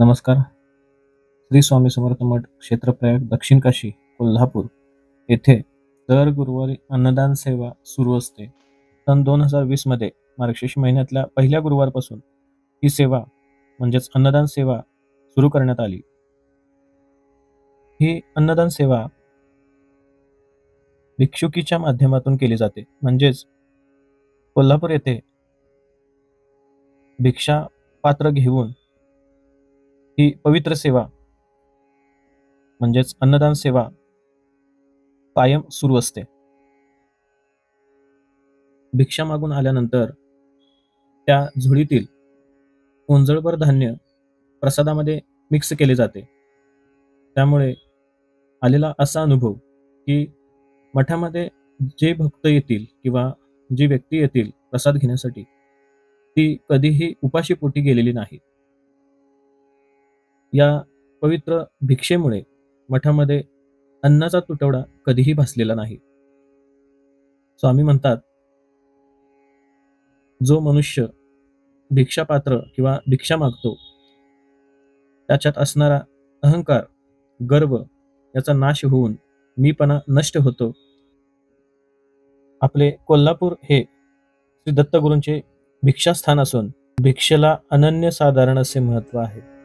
नमस्कार. श्री स्वामी समर्थ मठ क्षेत्रप्रयाग दक्षिण काशी कोल्हापूर येथे दर गुरुवारी अन्नदान सेवा सुरू असते. सन 2020 मध्ये मार्गशीर्ष महिन्यातल्या पहिल्या गुरुवारपासून ही सेवा म्हणजेच अन्नदान सेवा सुरू करण्यात आली. ही अन्नदान सेवा भिक्षुकीच्या माध्यमातून केली जाते. म्हणजेच कोल्हापूर येथे भिक्षा पात्र घेऊन ही पवित्र सेवा म्हणजेच अन्नदान सेवा कायम सुरू असते. भिक्षा मागून आल्यानंतर त्या झोळीतील ओंजळभर धान्य प्रसादामध्ये मिक्स केले जाते. त्यामुळे आलेला असा अनुभव की मठामध्ये जे भक्त येतील किंवा जी व्यक्ती येतील प्रसाद घेण्यासाठी ती कधीही उपाशीपोटी गेलेली नाही. या पवित्र भिक्षेमुळे मठामध्ये अन्नाचा तुटवडा कधीही भासलेला नाही. स्वामी म्हणतात, जो मनुष्य भिक्षापात्र किंवा भिक्षा मागतो त्याच्यात असणारा अहंकार, गर्व याचा नाश होऊन मीपणा नष्ट होतो. आपले कोल्हापूर हे श्री दत्तगुरूंचे भिक्षास्थान असून भिक्षेला अनन्यसाधारण असे महत्त्व आहे.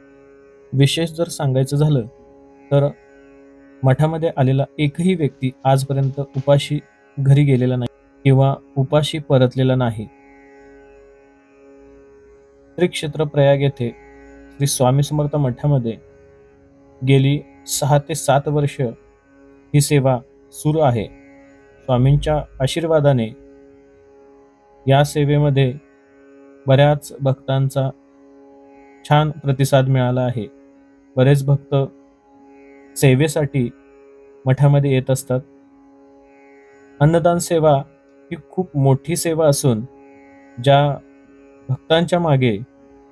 विशेष जर सांगायचं झालं तर मठामध्ये आलेला एकही व्यक्ती आजपर्यंत उपाशी घरी गेलेला नाही किंवा उपाशी परतलेला नाही. श्री क्षेत्र प्रयाग येथे श्री स्वामी समर्थ मठामध्ये गेली 6 ते 7 वर्ष ही सेवा सुरू आहे. स्वामींच्या आशीर्वादाने या सेवेमध्ये बऱ्याच भक्तांचा छान प्रतिसाद मिळाला आहे. बरेच भक्त सेवेसाठी मठामध्ये येत असतात. अन्नदान सेवा ही खूप मोठी सेवा असून ज्या भक्तांच्या मागे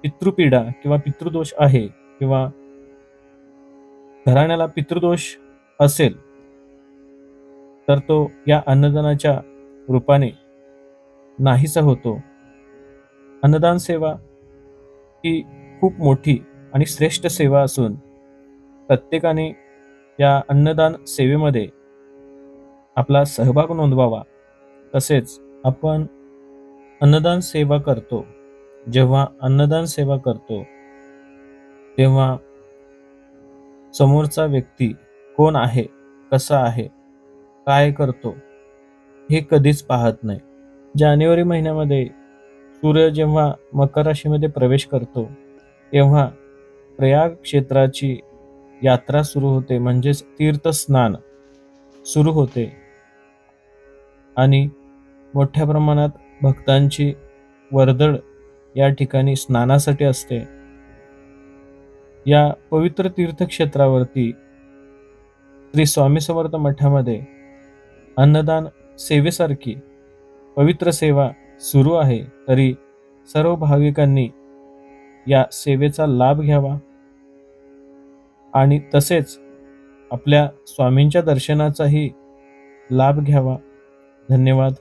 पितृपीडा किंवा पितृदोष आहे किंवा घराण्याला पितृदोष असेल तर तो या अन्नदानाच्या रूपाने नाहीसा होतो. अन्नदान सेवा ही खूप मोठी आणि श्रेष्ठ सेवा असून प्रत्येकाने या अन्नदान सेवेमध्ये आपला सहभाग नोंदवावा. तसेच आपण अन्नदान सेवा करतो, जेव्हा अन्नदान सेवा करतो तेव्हा समोरचा व्यक्ती कोण आहे, कसा आहे, काय करतो हे कधीच पाहत नाही. जानेवारी महिन्यामध्ये सूर्य जेव्हा मकर राशीमध्ये प्रवेश करतो तेव्हा प्रयाग क्षेत्राची यात्रा सुरू होते, म्हणजेच तीर्थस्नान सुरू होते आणि मोठ्या प्रमाणात भक्तांची वर्दळ या ठिकाणी स्नानासाठी असते. या पवित्र तीर्थक्षेत्रावरती श्री स्वामी समर्थ मठामध्ये अन्नदान सेवेसारखी पवित्र सेवा सुरू आहे. तरी सर्व भाविकांनी या सेवेचा लाभ घ्यावा आणि तसेच आपल्या स्वामींच्या दर्शनाचाही लाभ घ्यावा. धन्यवाद.